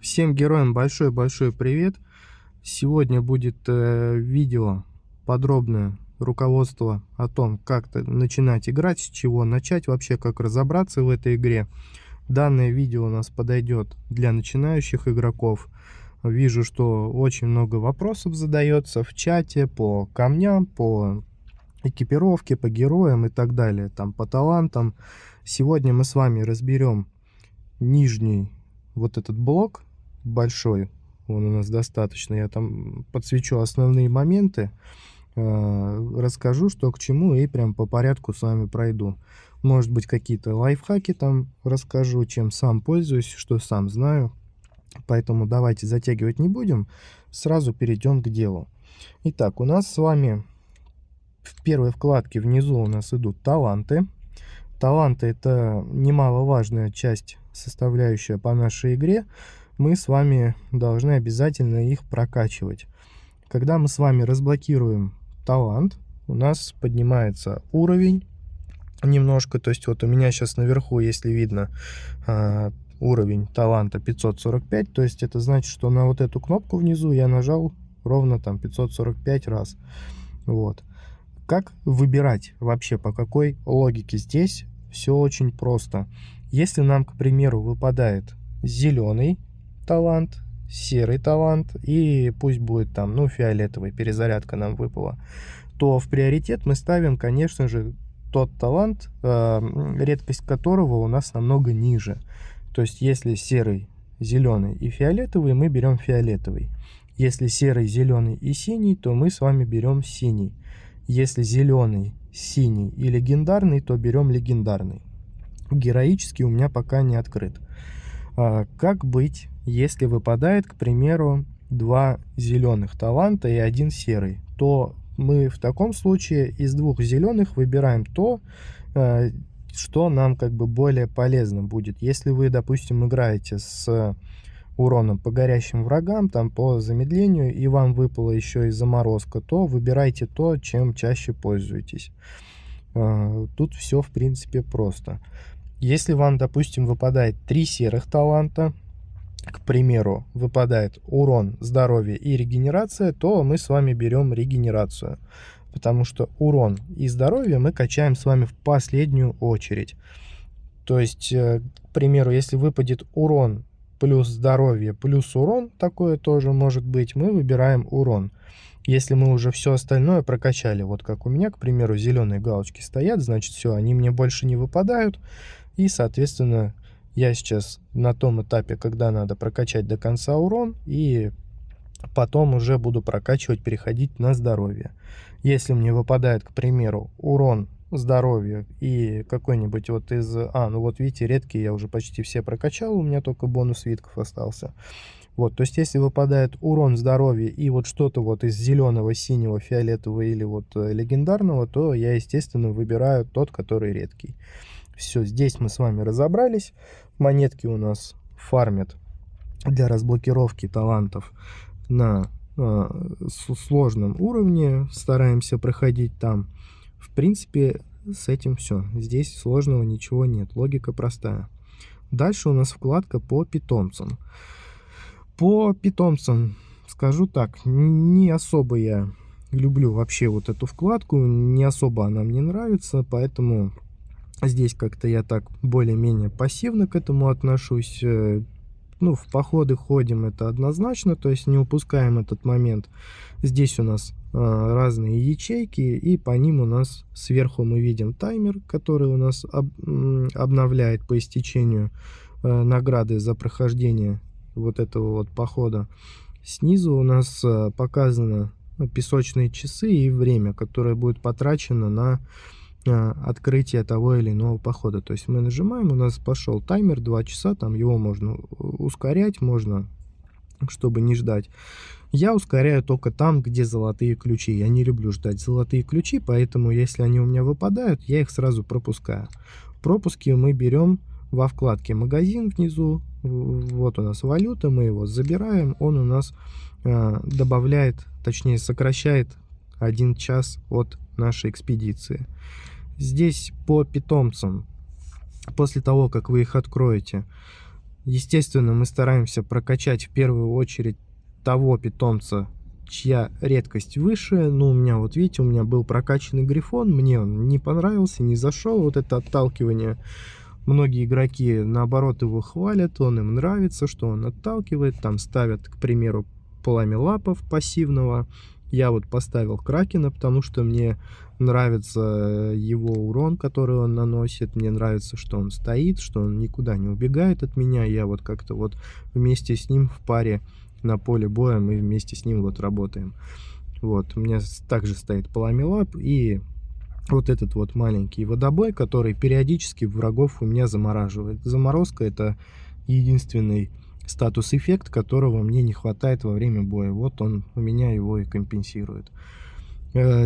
Всем героям большой-большой привет! Сегодня будет видео подробное руководство о том, как начинать играть, с чего начать, вообще как разобраться в этой игре. Данное видео у нас подойдет для начинающих игроков. Вижу, что очень много вопросов задается в чате по камням, по экипировке, по героям и так далее, там по талантам. Сегодня мы с вами разберем нижний вот этот блок большой, он у нас достаточно, я там подсвечу основные моменты, расскажу, что к чему, и прям по порядку с вами пройду. Может быть, какие-то лайфхаки там расскажу, чем сам пользуюсь, что сам знаю. Поэтому давайте затягивать не будем, сразу перейдем к делу. Итак, у нас с вами в первой вкладке внизу у нас идут таланты. Таланты — это немаловажная часть, составляющая по нашей игре. Мы с вами должны обязательно их прокачивать. Когда мы с вами разблокируем талант, у нас поднимается уровень немножко. То есть вот у меня сейчас наверху, если видно, уровень таланта 545. То есть это значит, что на вот эту кнопку внизу я нажал ровно там 545 раз. Вот. Как выбирать вообще, по какой логике? Здесь все очень просто. Если нам, к примеру, выпадает зеленый талант, серый талант и пусть будет там, ну, фиолетовый, перезарядка нам выпала, то в приоритет мы ставим, конечно же, тот талант, редкость которого у нас намного ниже. То есть если серый, зеленый и фиолетовый, мы берем фиолетовый. Если серый, зеленый и синий, то мы с вами берем синий. Если зеленый, синий и легендарный, то берем легендарный. Героический у меня пока не открыт. Как быть, если выпадает, к примеру, 2 зеленых таланта и 1 серый? То мы в таком случае из 2 зеленых выбираем то, что нам как бы более полезно будет. Если вы, допустим, играете с уроном по горящим врагам, там по замедлению, и вам выпала еще и заморозка, то выбирайте то, чем чаще пользуетесь. Тут все в принципе просто. Если вам, допустим, выпадает 3 серых таланта, к примеру, выпадает урон, здоровье и регенерация, то мы с вами берем регенерацию. Потому что урон и здоровье мы качаем с вами в последнюю очередь. То есть, к примеру, если выпадет урон плюс здоровье плюс урон, такое тоже может быть, мы выбираем урон. Если мы уже все остальное прокачали, вот как у меня, к примеру, зеленые галочки стоят, значит все, они мне больше не выпадают. И, соответственно, я сейчас на том этапе, когда надо прокачать до конца урон, и потом уже буду прокачивать, переходить на здоровье. Если мне выпадает, к примеру, урон, здоровье и какой-нибудь вот из... ну вот видите, редкие я уже почти все прокачал, у меня только бонус свитков остался. Вот, то есть если выпадает урон, здоровье и вот что-то вот из зеленого, синего, фиолетового или вот легендарного, то я, естественно, выбираю тот, который редкий. Все, здесь мы с вами разобрались. Монетки у нас фармят для разблокировки талантов на сложном уровне. Стараемся проходить там. В принципе, с этим все. Здесь сложного ничего нет. Логика простая. Дальше у нас вкладка по питомцам. По питомцам скажу так, не особо я люблю вообще вот эту вкладку, не особо она мне нравится, поэтому здесь как-то я так более-менее пассивно к этому отношусь. Ну, в походы ходим, это однозначно, то есть не упускаем этот момент. Здесь у нас разные ячейки, и по ним у нас сверху мы видим таймер, который у нас обновляет по истечению награды за прохождение вот этого вот похода. Снизу у нас показано песочные часы и время, которое будет потрачено на открытие того или иного похода. То есть мы нажимаем, у нас пошел таймер 2 часа, там его можно ускорять, можно, чтобы не ждать. Я ускоряю только там, где золотые ключи. Я не люблю ждать золотые ключи, поэтому если они у меня выпадают, я их сразу пропускаю. Пропуски мы берем во вкладке магазин внизу. Вот у нас валюта, мы его забираем, он у нас добавляет, точнее сокращает 1 час от нашей экспедиции. Здесь по питомцам, после того, как вы их откроете, Естественно, мы стараемся прокачать в первую очередь того питомца, чья редкость выше. Ну, у меня, вот видите, у меня был прокачанный грифон, мне он не понравился, не зашел, вот это отталкивание. Многие игроки, наоборот, его хвалят, он им нравится, что он отталкивает, там ставят, к примеру, пламя лапов пассивного. Я вот поставил кракена, потому что мне нравится его урон, который он наносит, мне нравится, что он стоит, что он никуда не убегает от меня. Я вот как-то вот вместе с ним в паре на поле боя, мы вместе с ним вот работаем. Вот, у меня также стоит пламя лап и вот этот вот маленький водобой, который периодически врагов у меня замораживает. Заморозка — это единственный статус-эффект, которого мне не хватает во время боя. Вот он у меня его и компенсирует.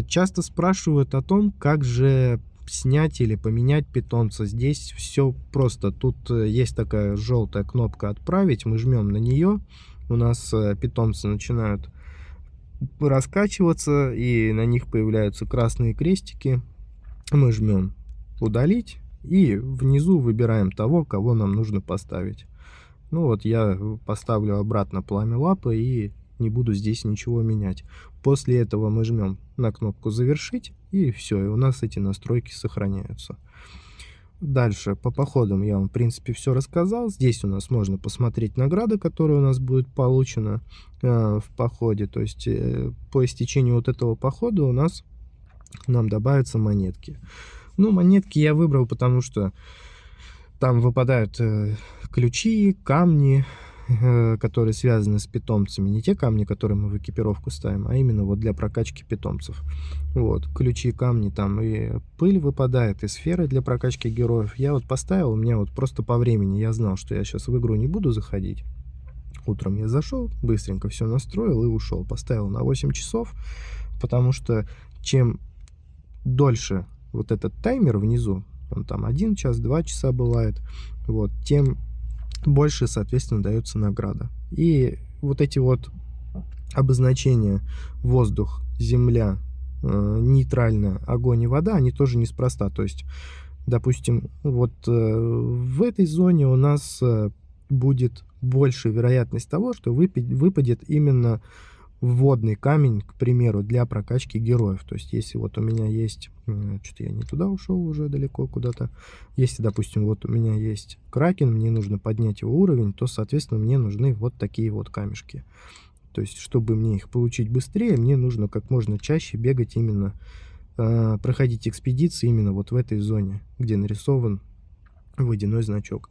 Часто спрашивают о том, как же снять или поменять питомца. Здесь все просто. Тут есть такая желтая кнопка «Отправить». Мы жмем на нее. У нас питомцы начинают раскачиваться, и на них появляются красные крестики. Мы жмем «Удалить» и внизу выбираем того, кого нам нужно поставить. Ну вот я поставлю обратно пламя лапы и не буду здесь ничего менять. После этого мы жмем на кнопку «Завершить», и все, и у нас эти настройки сохраняются. Дальше по походам я вам, в принципе, все рассказал. Здесь у нас можно посмотреть награды, которые у нас будет получена в походе. То есть по истечению вот этого похода у нас нам добавятся монетки. Ну, монетки я выбрал, потому что там выпадают ключи, камни, которые связаны с питомцами. Не те камни, которые мы в экипировку ставим, а именно вот для прокачки питомцев. Вот, ключи, камни, там и пыль выпадает, и сферы для прокачки героев. Я вот поставил, у меня вот просто по времени, я знал, что я сейчас в игру не буду заходить. Утром я зашел, быстренько все настроил и ушел. Поставил на 8 часов, потому что чем дольше вот этот таймер внизу, он там 1 час, 2 часа бывает, вот, тем больше, соответственно, дается награда. И вот эти вот обозначения воздух, земля, нейтрально, огонь и вода, они тоже неспроста. То есть, допустим, вот в этой зоне у нас будет больше вероятность того, что выпадет именно водный камень, к примеру, для прокачки героев. То есть, если вот у меня есть... Что-то я не туда ушел уже далеко куда-то. Если, допустим, вот у меня есть кракен, мне нужно поднять его уровень, то, соответственно, мне нужны вот такие вот камешки. То есть, чтобы мне их получить быстрее, мне нужно как можно чаще бегать именно, проходить экспедиции именно вот в этой зоне, где нарисован водяной значок.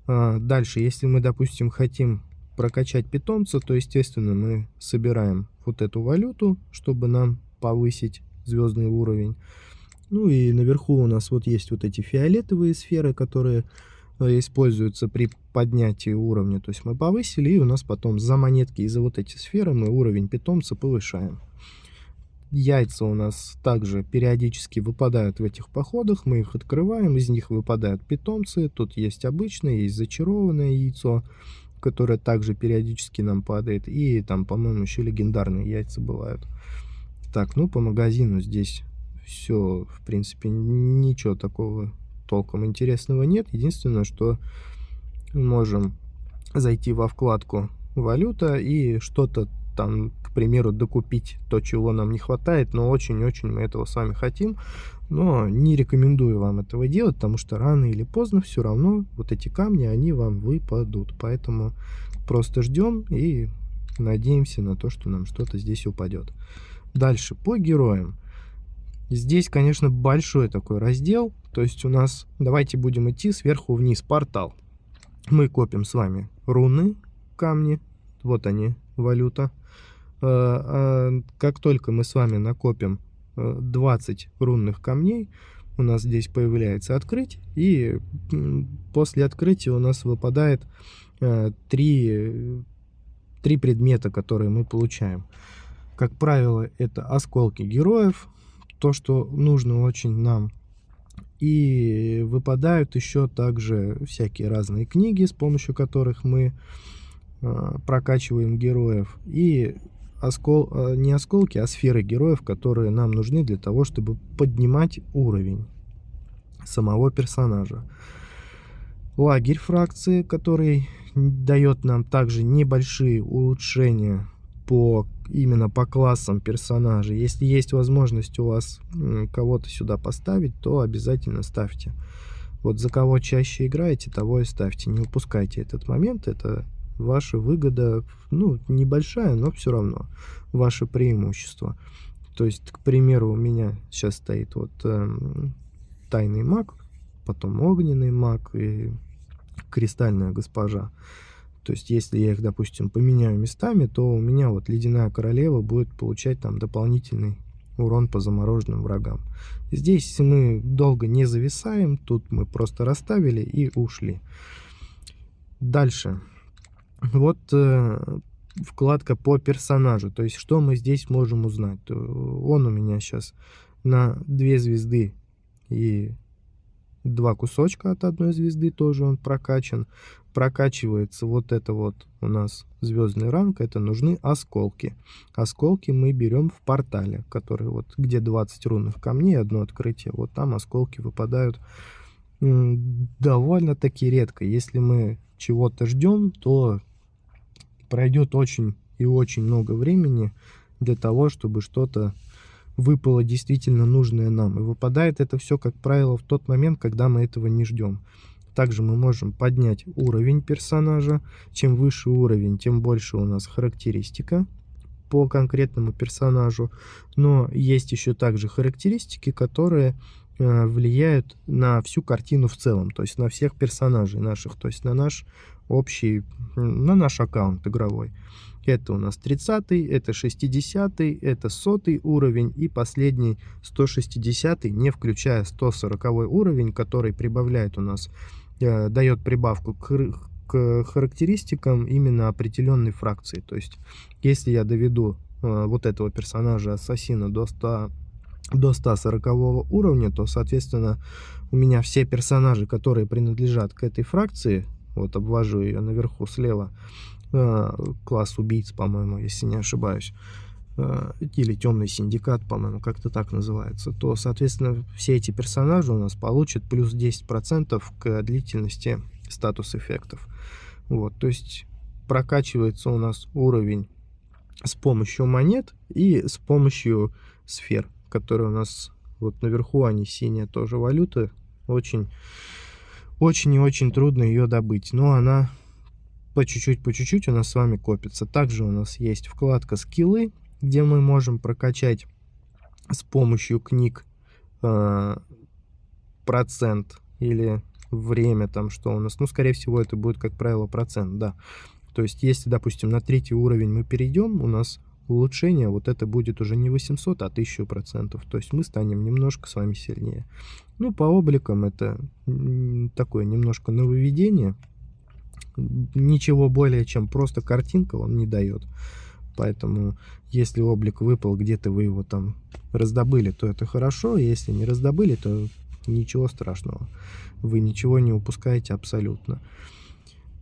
Дальше, если мы, допустим, хотим прокачать питомца, то, естественно, мы собираем вот эту валюту, чтобы нам повысить звездный уровень. Ну и наверху у нас вот есть вот эти фиолетовые сферы, которые используются при поднятии уровня. То есть мы повысили, и у нас потом за монетки и за вот эти сферы мы уровень питомца повышаем. Яйца у нас также периодически выпадают в этих походах, мы их открываем, из них выпадают питомцы. Тут есть обычное, есть зачарованное яйцо, которое также периодически нам падает. И там, по-моему, еще легендарные яйца бывают. Так, ну по магазину здесь все, в принципе, ничего такого толком интересного нет. Единственное, что можем зайти во вкладку «Валюта» и что-то там, к примеру, докупить то, чего нам не хватает, но очень-очень мы этого с вами хотим. Но не рекомендую вам этого делать, потому что рано или поздно все равно вот эти камни, они вам выпадут. Поэтому просто ждем и надеемся на то, что нам что-то здесь упадет. Дальше по героям. Здесь, конечно, большой такой раздел. То есть у нас, давайте будем идти сверху вниз, портал. Мы копим с вами руны, камни. Вот они, валюта. Как только мы с вами накопим 20 рунных камней, у нас здесь появляется открыть, и после открытия у нас выпадает 3 предмета, которые мы получаем. Как правило, это осколки героев, то, что нужно очень нам. И выпадают еще также всякие разные книги, с помощью которых мы прокачиваем героев. И не осколки, а сферы героев, которые нам нужны для того, чтобы поднимать уровень самого персонажа. лагерь фракции, который дает нам также небольшие улучшения именно по классам персонажей. Если есть возможность у вас кого-то сюда поставить, то обязательно ставьте. Вот за кого чаще играете, того и ставьте. Не упускайте этот момент. Это ваша выгода, ну, небольшая, но все равно ваше преимущество. То есть, к примеру, у меня сейчас стоит вот тайный маг, потом огненный маг и кристальная госпожа. То есть, если я их, допустим, поменяю местами, то у меня вот ледяная королева будет получать там дополнительный урон по замороженным врагам. Здесь мы долго не зависаем, тут мы просто расставили и ушли. Дальше. Вот вкладка по персонажу. То есть, что мы здесь можем узнать? Он у меня сейчас на 2 звезды и 2 кусочка от одной звезды тоже он прокачан. Прокачивается вот это вот у нас звездный ранг, это нужны осколки. Осколки мы берем в портале, который вот где 20 рунных камней, одно открытие, вот там осколки выпадают довольно-таки редко. Если мы чего-то ждем, то пройдет очень и очень много времени для того, чтобы что-то выпало действительно нужное нам. И выпадает это все, как правило, в тот момент, когда мы этого не ждем. Также мы можем поднять уровень персонажа. Чем выше уровень, тем больше у нас характеристика по конкретному персонажу. Но есть еще также характеристики, которые влияют на всю картину в целом, то есть на всех персонажей наших, то есть на наш общий, на наш аккаунт игровой. Это у нас 30-й, это 60-й, это 100-й уровень и последний 160-й, не включая 140-й уровень, который прибавляет у нас, дает прибавку к характеристикам именно определенной фракции. То есть, если я доведу вот этого персонажа ассасина до 140 уровня, то, соответственно, у меня все персонажи, которые принадлежат к этой фракции, вот обвожу ее наверху слева, класс убийц, по-моему, если не ошибаюсь, или темный синдикат, по-моему, как-то так называется, то, соответственно, все эти персонажи у нас получат плюс 10% к длительности статус-эффектов. Вот, то есть прокачивается у нас уровень с помощью монет и с помощью сфер, которые у нас вот наверху, они синяя тоже валюта, очень и очень трудно ее добыть, но она по чуть-чуть у нас с вами копится. Также у нас есть вкладка скиллы, где мы можем прокачать с помощью книг процент или время там, что у нас, ну, скорее всего, это будет, как правило, процент, да. То есть, если, допустим, на 3-й уровень мы перейдем, у нас улучшение, вот это будет уже не 800, а 1000%. То есть, мы станем немножко с вами сильнее. Ну, по обликам это такое немножко нововведение. Ничего более, чем просто картинка он не дает. Поэтому, если облик выпал, где-то вы его там раздобыли, то это хорошо. Если не раздобыли, то ничего страшного. Вы ничего не упускаете абсолютно.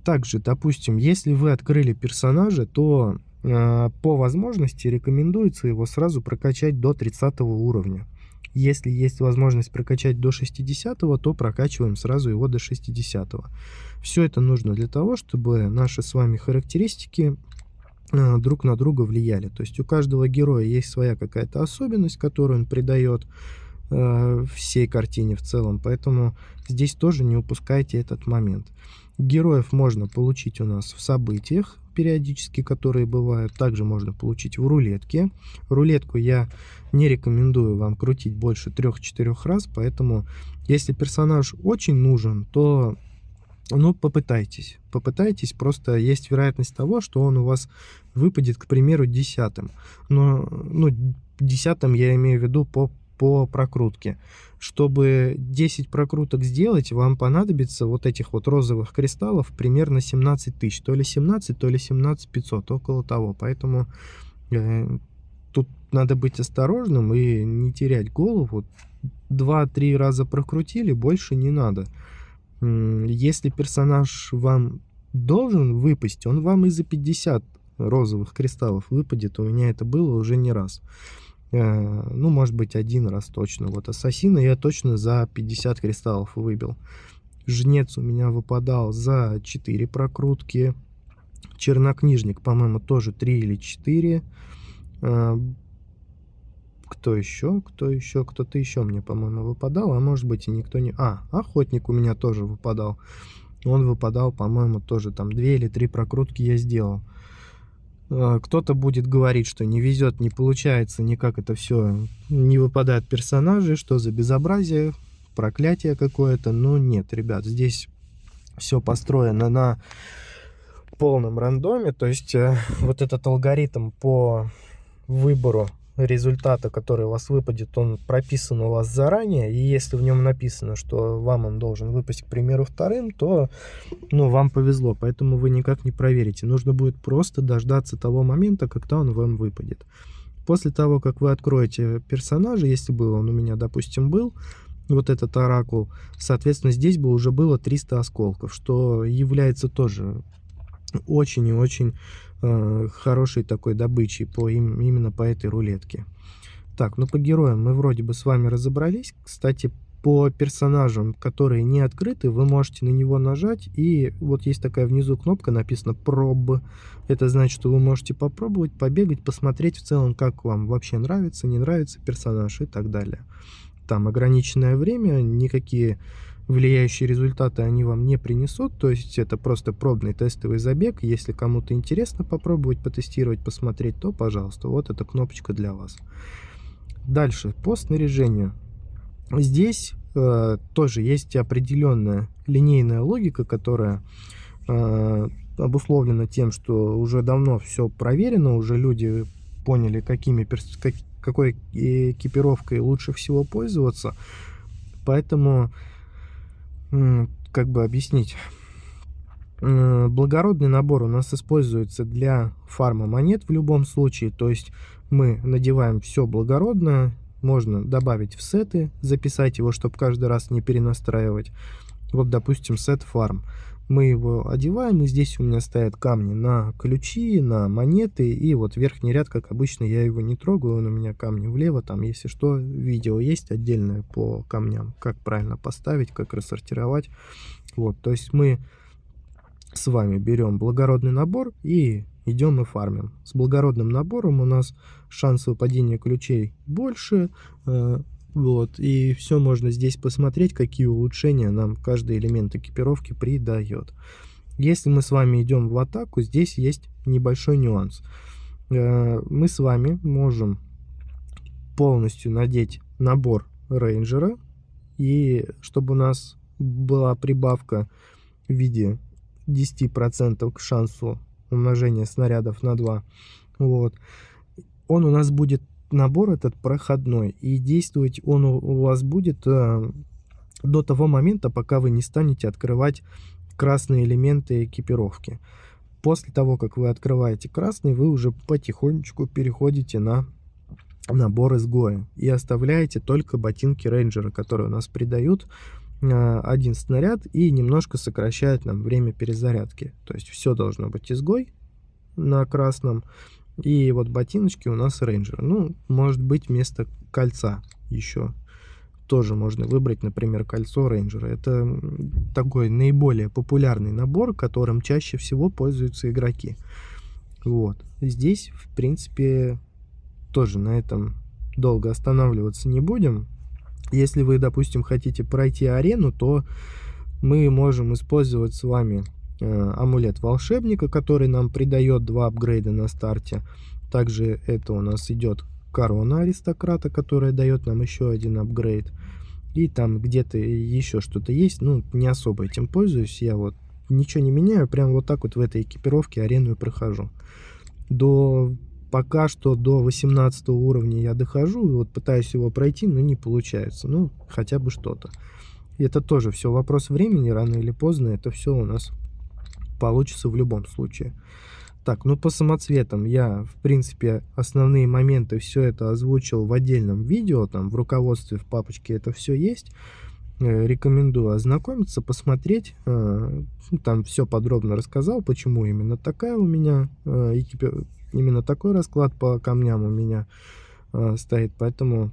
Также, допустим, если вы открыли персонажа, то по возможности рекомендуется его сразу прокачать до 30 уровня. Если есть возможность прокачать до 60-го, то прокачиваем сразу его до 60-го. Все это нужно для того, чтобы наши с вами характеристики друг на друга влияли. То есть у каждого героя есть своя какая-то особенность, которую он придает всей картине в целом. Поэтому здесь тоже не упускайте этот момент. Героев можно получить у нас в событиях периодически, которые бывают. Также можно получить в рулетке. Рулетку я не рекомендую вам крутить больше 3-4 раз, поэтому если персонаж очень нужен, то ну, попытайтесь. Попытайтесь, просто есть вероятность того, что он у вас выпадет, к примеру, 10-м. Но, ну, 10-м я имею в виду по прокрутке. Чтобы 10 прокруток сделать, вам понадобится вот этих вот розовых кристаллов примерно 17 тысяч. То ли 17, то ли 17 500, около того. Поэтому тут надо быть осторожным и не терять голову. 2-3 раза прокрутили, больше не надо. Если персонаж вам должен выпасть, он вам и за 50 розовых кристаллов выпадет. У меня это было уже не раз. Ну, может быть, один раз точно. Вот ассасина я точно за 50 кристаллов выбил. Жнец у меня выпадал за 4 прокрутки. Чернокнижник, по-моему, тоже 3 или 4. Кто еще? Кто-то еще мне, по-моему, выпадал, а может быть и никто не... Охотник у меня тоже выпадал. Он выпадал, по-моему, тоже там 2 или 3 прокрутки я сделал. Кто-то будет говорить, что не везет, не получается, никак это все не выпадают персонажи, что за безобразие, проклятие какое-то. Но нет, ребят, здесь все построено на полном рандоме, то есть вот этот алгоритм по выбору результата, который у вас выпадет, он прописан у вас заранее, и если в нем написано, что вам он должен выпасть, к примеру, вторым, то, ну, вам повезло, поэтому вы никак не проверите. Нужно будет просто дождаться того момента, когда он вам выпадет. После того, как вы откроете персонажа, если бы он у меня, допустим, был, вот этот оракул, соответственно, здесь бы уже было 300 осколков, что является тоже очень и очень хорошей такой добычей именно по этой рулетке. Так, ну по героям мы вроде бы с вами разобрались. Кстати, по персонажам, которые не открыты, вы можете на него нажать, и вот есть такая внизу кнопка, написано «Проб». Это значит, что вы можете попробовать, побегать, посмотреть в целом, как вам вообще нравится, не нравится персонаж и так далее. Там ограниченное время, никакие влияющие результаты они вам не принесут, то есть это просто пробный тестовый забег. Если кому-то интересно попробовать, потестировать, посмотреть, то, пожалуйста, вот эта кнопочка для вас. Дальше, по снаряжению. Здесь тоже есть определенная линейная логика, которая обусловлена тем, что уже давно все проверено, уже люди поняли, какой экипировкой лучше всего пользоваться. Поэтому, как бы объяснить, благородный набор у нас используется для фарма монет в любом случае, то есть мы надеваем все благородное, можно добавить в сеты, записать его, чтобы каждый раз не перенастраивать. Вот, допустим, сет фарм. Мы его одеваем, и здесь у меня стоят камни на ключи, на монеты, и вот верхний ряд, как обычно, я его не трогаю, он у меня камни влево, там, если что, видео есть отдельное по камням, как правильно поставить, как рассортировать. Вот, то есть мы с вами берем благородный набор и идем и фармим. С благородным набором у нас шанс выпадения ключей больше, вот, и все можно здесь посмотреть, какие улучшения нам каждый элемент экипировки придает. Если мы с вами идем в атаку, здесь есть небольшой нюанс. Мы с вами можем полностью надеть набор рейнджера, и чтобы у нас была прибавка в виде 10% к шансу умножения снарядов на 2. Вот. Он у нас будет, набор этот проходной, и действовать он у вас будет до того момента, пока вы не станете открывать красные элементы экипировки. После того, как вы открываете красный, вы уже потихонечку переходите на набор изгоя и оставляете только ботинки рейнджера, которые у нас придают один снаряд и немножко сокращает нам время перезарядки. То есть все должно быть изгой на красном, и вот ботиночки у нас рейнджер. Ну, может быть, вместо кольца еще тоже можно выбрать, например, кольцо рейнджера. Это такой наиболее популярный набор, которым чаще всего пользуются игроки. Вот. Здесь, в принципе, тоже на этом долго останавливаться не будем. Если вы, допустим, хотите пройти арену, то мы можем использовать с вами амулет волшебника, который нам придает 2 апгрейда на старте. Также это у нас идет корона аристократа, которая дает нам еще 1 апгрейд. И там где-то еще что-то есть, ну, не особо этим пользуюсь. Я вот ничего не меняю, прям вот так вот в этой экипировке арену и прохожу. Пока что до 18 уровня я дохожу, и вот пытаюсь его пройти, но не получается. Ну, хотя бы что-то. И это тоже все вопрос времени, рано или поздно это все у нас получится в любом случае. Так, ну по самоцветам я, в принципе, основные моменты, все это озвучил в отдельном видео, там в руководстве, в папочке это все есть. Рекомендую ознакомиться, посмотреть. Там все подробно рассказал, почему именно такая у меня именно такой расклад по камням у меня стоит, поэтому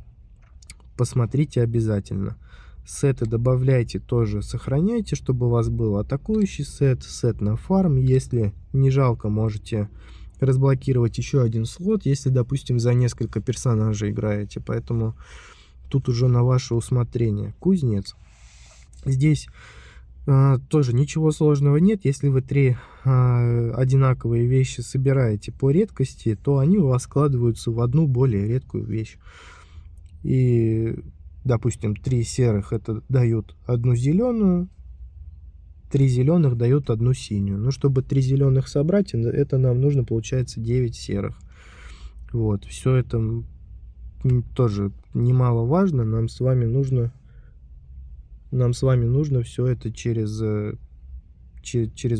посмотрите обязательно. Сеты добавляйте тоже, сохраняйте, чтобы у вас был атакующий сет, сет на фарм. Если не жалко, можете разблокировать еще один слот, если, допустим, за несколько персонажей играете. Поэтому тут уже на ваше усмотрение. Кузнец. Здесь тоже ничего сложного нет. Если вы три одинаковые вещи собираете по редкости, то они у вас складываются в одну более редкую вещь. И, допустим, 3 серых это дают одну зеленую, 3 зеленых дают одну синюю. Ну, чтобы 3 зеленых собрать, это нам нужно, получается, 9 серых. Вот, все это тоже немаловажно. Нам с вами нужно все это через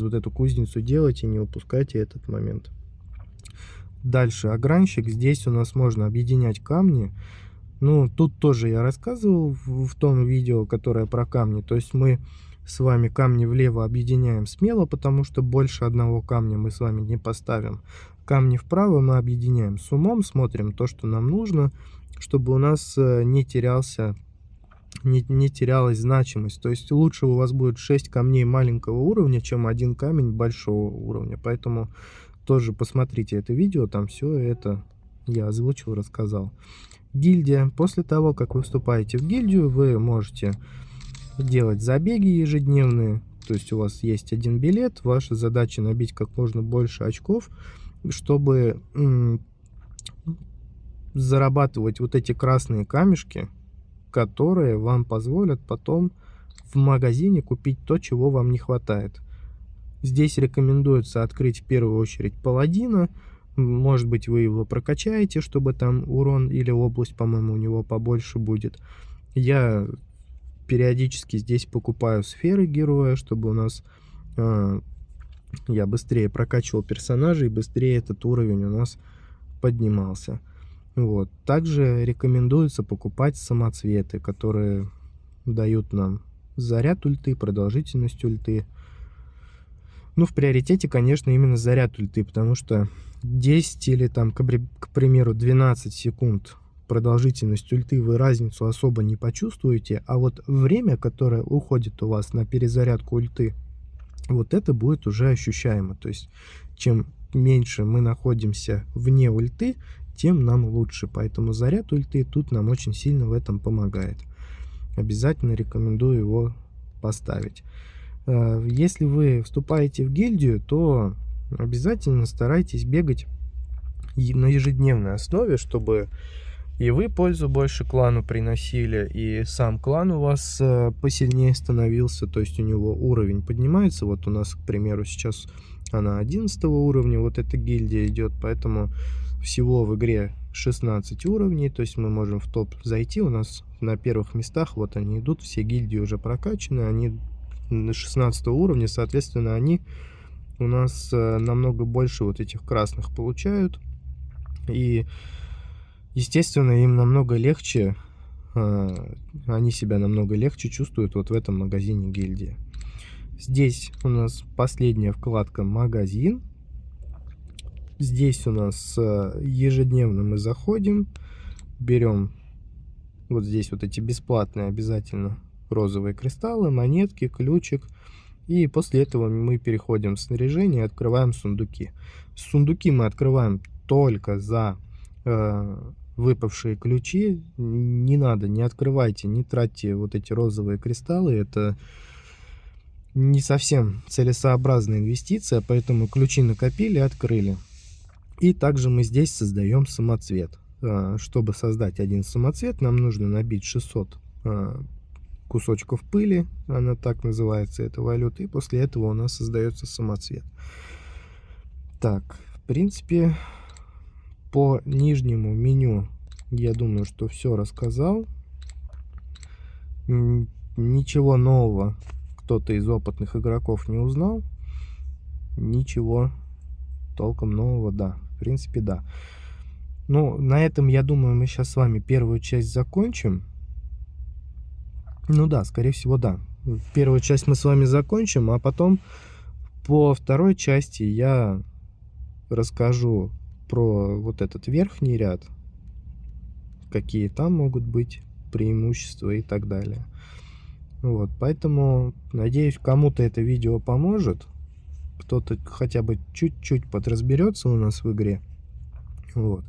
вот эту кузницу делать, и не упускайте этот момент. Дальше огранщик. Здесь у нас можно объединять камни. Ну, тут тоже я рассказывал в том видео, которое про камни. То есть мы с вами камни влево объединяем смело, потому что больше одного камня мы с вами не поставим. Камни вправо мы объединяем с умом, смотрим то, что нам нужно, чтобы у нас не терялась значимость. То есть лучше у вас будет 6 камней маленького уровня, чем один камень большого уровня. Поэтому тоже посмотрите это видео, там все это я озвучил, рассказал. Гильдия. После того, как вы вступаете в гильдию, вы можете делать забеги ежедневные. То есть у вас есть один билет, ваша задача набить как можно больше очков, чтобы зарабатывать вот эти красные камешки, которые вам позволят потом в магазине купить то, чего вам не хватает. Здесь рекомендуется открыть в первую очередь паладина. Может быть, вы его прокачаете, чтобы там урон или область, по-моему, у него побольше будет. Я периодически здесь покупаю сферы героя, чтобы у нас я быстрее прокачивал персонажей, быстрее этот уровень у нас поднимался. Вот. Также рекомендуется покупать самоцветы, которые дают нам заряд ульты, продолжительность ульты. Ну, в приоритете, конечно, именно заряд ульты, потому что 10 или там, к примеру, 12 секунд продолжительность ульты вы разницу особо не почувствуете, а вот время, которое уходит у вас на перезарядку ульты, вот это будет уже ощущаемо. То есть, чем меньше мы находимся вне ульты, тем нам лучше. Поэтому заряд ульты тут нам очень сильно в этом помогает. Обязательно рекомендую его поставить. Если вы вступаете в гильдию, то обязательно старайтесь бегать на ежедневной основе, чтобы и вы пользу больше клану приносили, и сам клан у вас посильнее становился, то есть у него уровень поднимается. Вот у нас, к примеру, сейчас она 11 уровня, вот эта гильдия идет, поэтому всего в игре 16 уровней, то есть мы можем в топ зайти, у нас на первых местах вот они идут, все гильдии уже прокачаны, они на 16 уровне, соответственно, они у нас намного больше вот этих красных получают, и естественно им намного легче, они себя намного легче чувствуют вот в этом магазине гильдии. Здесь у нас последняя вкладка магазин. Здесь у нас ежедневно мы заходим, берем вот здесь вот эти бесплатные обязательно розовые кристаллы, монетки, ключик. И после этого мы переходим в снаряжение и открываем сундуки. Сундуки мы открываем только за выпавшие ключи. Не надо, не открывайте, не тратьте вот эти розовые кристаллы. Это не совсем целесообразная инвестиция, поэтому ключи накопили, открыли. И также мы здесь создаем самоцвет. Чтобы создать один самоцвет, нам нужно набить 600 кусочков пыли, она так называется, эта валюта, и после этого у нас создается самоцвет. Так, в принципе, по нижнему меню я думаю, что все рассказал. Ничего нового кто-то из опытных игроков не узнал. Ничего толком нового, да, в принципе, да. Ну, на этом, я думаю, мы сейчас с вами первую часть закончим. Ну да, скорее всего, да. Первую часть мы с вами закончим, а потом по второй части я расскажу про вот этот верхний ряд, какие там могут быть преимущества и так далее. Вот, поэтому, надеюсь, кому-то это видео поможет. Кто-то хотя бы чуть-чуть подразберется у нас в игре. Вот.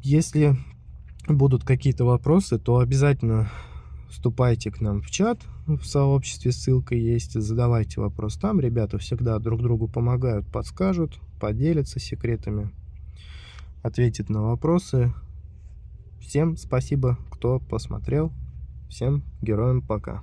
Если будут какие-то вопросы, то обязательно вступайте к нам в чат, в сообществе ссылка есть, задавайте вопрос там. Ребята всегда друг другу помогают, подскажут, поделятся секретами, ответят на вопросы. Всем спасибо, кто посмотрел. Всем героям пока.